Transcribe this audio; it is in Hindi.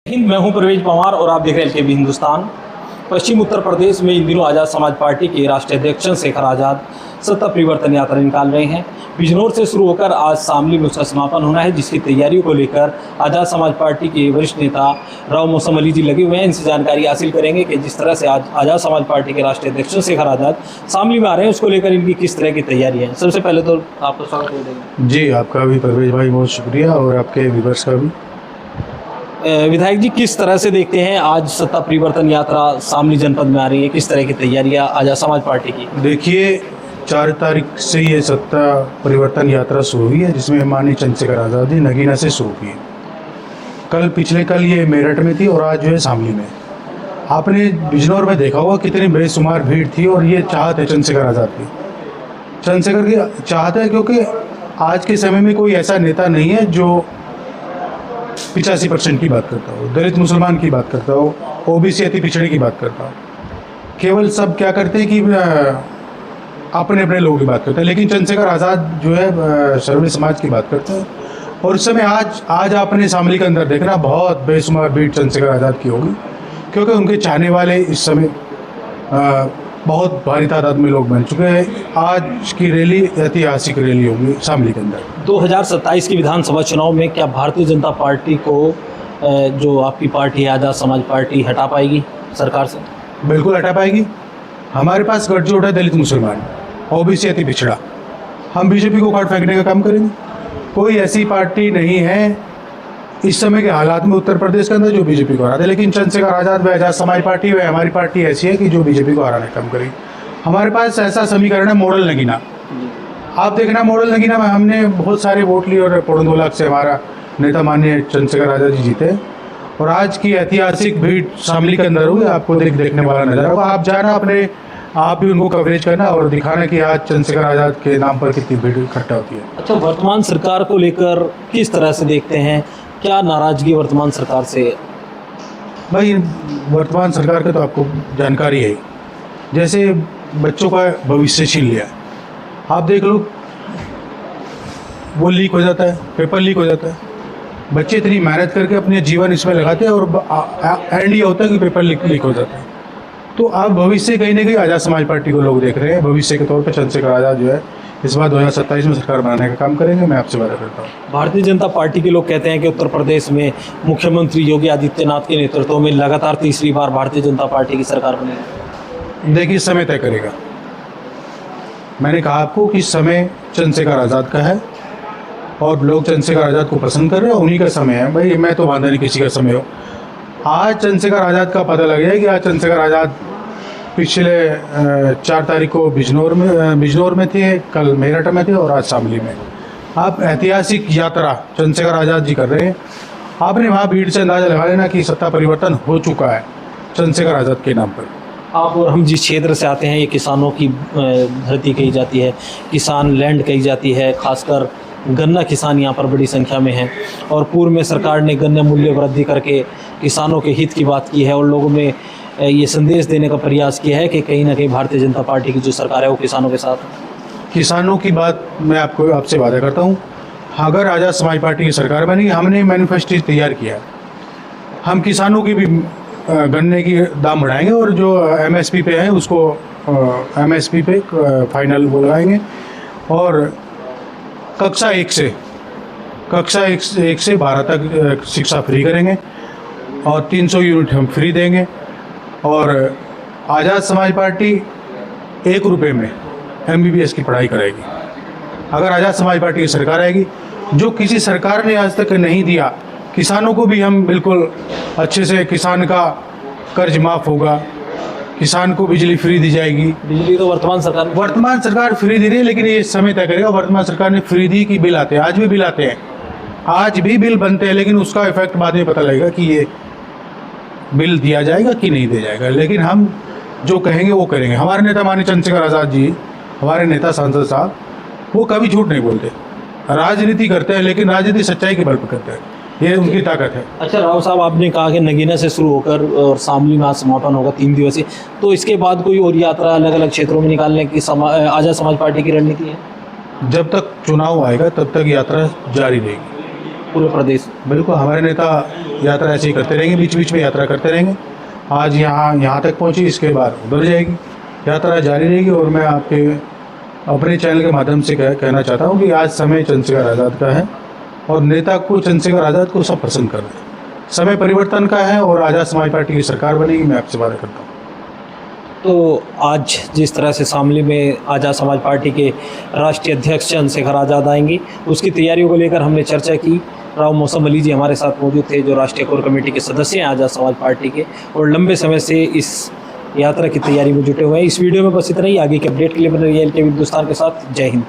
हिंद, मैं हूं परवेज पवार और आप देख रहे हैं एलकेबी हिंदुस्तान। पश्चिम उत्तर प्रदेश में इन दिनों आज़ाद समाज पार्टी के राष्ट्रीय अध्यक्ष शेखर आज़ाद सत्ता परिवर्तन यात्रा निकाल रहे हैं। बिजनौर से शुरू होकर आज शामली में उसका समापन होना है, जिसकी तैयारियों को लेकर आज़ाद समाज पार्टी के वरिष्ठ नेता राव मौसम अली जी लगे हुए हैं। इनसे जानकारी हासिल करेंगे कि जिस तरह से आज आज़ाद समाज पार्टी के राष्ट्रीय अध्यक्ष शेखर आज़ाद शामली में आ रहे हैं, उसको लेकर इनकी किस तरह की तैयारी है। सबसे पहले तो आपको स्वागत कर देंगे। जी, आपका भी परवेज भाई बहुत शुक्रिया और आपके व्यूअर्स का भी। विधायक जी, किस तरह से देखते हैं आज सत्ता परिवर्तन यात्रा शामली जनपद में आ रही है, किस तरह की तैयारियां आज़ाद समाज पार्टी की? देखिए, 4 तारीख से ये सत्ता परिवर्तन यात्रा शुरू हुई है, जिसमें माननीय चंद्रशेखर आज़ाद जी नगीना से शुरू की। पिछले कल ये मेरठ में थी और आज जो है शामली में। आपने बिजनौर में देखा होगा कितनी बेशुमार भीड़ थी और ये चाहत है चंद्रशेखर आज़ाद की। चंद्रशेखर की चाहत है क्योंकि आज के समय में कोई ऐसा नेता नहीं है जो 85% की बात करता हो, दलित मुसलमान की बात करता हो, ओबीसी अति पिछड़े की बात करता हो। केवल सब क्या करते हैं कि अपने अपने लोगों की बात करते हैं, लेकिन चंद्रशेखर आज़ाद जो है सर्वे समाज की बात करते हैं। और इस समय आज आपने शामली के अंदर देखना बहुत बेशुमार भीड़ चंद्रशेखर आज़ाद की होगी, क्योंकि उनके चाहने वाले इस समय बहुत भारी तादाद में लोग बन चुके हैं। आज की रैली ऐतिहासिक रैली होगी शामली के अंदर। 2027 की विधानसभा चुनाव में क्या भारतीय जनता पार्टी को जो आपकी पार्टी है आज़ाद समाज पार्टी हटा पाएगी सरकार से? बिल्कुल हटा पाएगी। हमारे पास गठजोड़ है दलित मुसलमान, ओबीसी अति पिछड़ा। हम बीजेपी को काट फेंकने का काम करेंगे। कोई ऐसी पार्टी नहीं है इस समय के हालात में उत्तर प्रदेश के अंदर जो बीजेपी को हरा दे, लेकिन चंद्रशेखर आज़ाद व आज़ाद समाज पार्टी व हमारी पार्टी ऐसी है कि जो बीजेपी को हराने का काम करेगी। हमारे पास ऐसा समीकरण है मॉडल नगीना। आप देखना, मॉडल नगीना में हमने बहुत सारे वोट लिए और 2.5 लाख से हमारा नेता माननीय चंद्रशेखर आज़ाद जी जीते। और आज की ऐतिहासिक भीड़ शामली के अंदर हुई, आपको देखने वाला नजर होगा। आप जाना अपने, आप भी उनको कवरेज करना और दिखाना कि आज चंद्रशेखर आज़ाद के नाम पर कितनी भीड़ इकट्ठा होती है। अच्छा, वर्तमान सरकार को लेकर किस तरह से देखते हैं? क्या नाराजगी वर्तमान सरकार से? भाई, वर्तमान सरकार का तो आपको जानकारी है, जैसे बच्चों का भविष्य छीन लिया। आप देख लो, वो लीक हो जाता है, पेपर लीक हो जाता है। बच्चे इतनी मेहनत करके अपने जीवन इसमें लगाते हैं और एंड ये होता है कि पेपर लीक हो जाता है। तो आप भविष्य कहीं ना कहीं आज़ाद समाज पार्टी को लोग देख रहे हैं। भविष्य के तौर पर चंद्रशेखर आज़ाद जो है इस बार 2027 में सरकार बनाने का काम करेंगे। मैं आपसे वादा करता हूँ। भारतीय जनता पार्टी के लोग कहते हैं कि उत्तर प्रदेश में मुख्यमंत्री योगी आदित्यनाथ के नेतृत्व में लगातार तीसरी बार भारतीय जनता पार्टी की सरकार बनेगी। देखिए, समय तय करेगा। मैंने कहा आपको कि समय चंद्रशेखर आज़ाद का है और लोग चंद्रशेखर आज़ाद को पसंद कर रहे हैं। उन्हीं का समय है। भाई, मैं तो बांधा नहीं किसी का समय हो। आज चंद्रशेखर आज़ाद का पता लग गया कि आज चंद्रशेखर आज़ाद पिछले 4 तारीख को बिजनौर में थे, कल मेरठ में थे और आज शामली में। आप ऐतिहासिक यात्रा चंद्रशेखर आज़ाद जी कर रहे हैं। आपने वहाँ भीड़ से अंदाज़ा लगा लेना कि सत्ता परिवर्तन हो चुका है चंद्रशेखर आज़ाद के नाम पर। आप और हम जिस क्षेत्र से आते हैं, ये किसानों की धरती कही जाती है, किसान लैंड कही जाती है। खासकर गन्ना किसान यहाँ पर बड़ी संख्या में हैं और पूर्व में सरकार ने गन्ना मूल्य वृद्धि करके किसानों के हित की बात की है और लोगों में ये संदेश देने का प्रयास किया है कि कहीं ना कहीं भारतीय जनता पार्टी की जो सरकार है वो किसानों के साथ है। किसानों की बात मैं आपसे वादा करता हूँ। अगर आज़ाद समाज पार्टी की सरकार बनी, हमने मैनिफेस्टो तैयार किया है। हम किसानों की भी गन्ने की दाम बढ़ाएंगे और जो MSP पे है उसको MSP पे फाइनल वो लगाएंगे। और कक्षा 1 से 12 तक शिक्षा फ्री करेंगे और 300 यूनिट हम फ्री देंगे। और आज़ाद समाज पार्टी 1 रुपये में MBBS की पढ़ाई कराएगी। अगर आज़ाद समाज पार्टी की सरकार आएगी, जो किसी सरकार ने आज तक नहीं दिया, किसानों को भी हम बिल्कुल अच्छे से, किसान का कर्ज माफ़ होगा, किसान को बिजली फ्री दी जाएगी। बिजली तो वर्तमान सरकार फ्री दे रही है, लेकिन ये समय तय करेगा। वर्तमान सरकार ने फ्री दी कि बिल आते हैं, आज भी बिल आते हैं, आज भी बिल बनते हैं, लेकिन उसका इफेक्ट बाद में पता लगेगा कि ये बिल दिया जाएगा कि नहीं दिया जाएगा। लेकिन हम जो कहेंगे वो करेंगे। हमारे नेता माननीय चंद्रशेखर आज़ाद जी, हमारे नेता सांसद साहब, वो कभी झूठ नहीं बोलते। राजनीति करते हैं, लेकिन राजनीति सच्चाई के बल पर करते हैं। ये उनकी ताकत है। अच्छा राव साहब, आपने कहा कि नगीना से शुरू होकर और शामली में आज समापन होगा 3 दिवसीय, तो इसके बाद कोई और यात्रा अलग अलग क्षेत्रों में निकालने की आज़ाद समाज पार्टी की रणनीति है? जब तक चुनाव आएगा तब तक यात्रा जारी रहेगी। पूरे प्रदेश? बिल्कुल, हमारे नेता यात्रा ऐसे ही करते रहेंगे, बीच बीच में यात्रा करते रहेंगे। आज यहाँ तक पहुँची, इसके बाद उधर जाएगी, यात्रा जारी रहेगी। और मैं आपके अपने चैनल के माध्यम से कहना चाहता हूँ कि आज समय चंद्रशेखर आज़ाद का है और नेता को चंद्रशेखर आज़ाद को सब पसंद कर रहे हैं। समय परिवर्तन का है और आज़ाद समाज पार्टी की सरकार बनेगी, मैं आपसे वादा करता हूँ। तो आज जिस तरह से शामली में आज़ाद समाज पार्टी के राष्ट्रीय अध्यक्ष चंद्रशेखर आज़ाद आएंगे, उसकी तैयारियों को लेकर हमने चर्चा की। राव मौसम अली जी हमारे साथ मौजूद थे, जो राष्ट्रीय कोर कमेटी के सदस्य हैं आज़ाद समाज पार्टी के, और लंबे समय से इस यात्रा की तैयारी में जुटे हुए हैं। इस वीडियो में बस इतना ही। आगे के अपडेट के लिए बने रहिए LTV हिंदुस्तान के साथ। जय हिंद।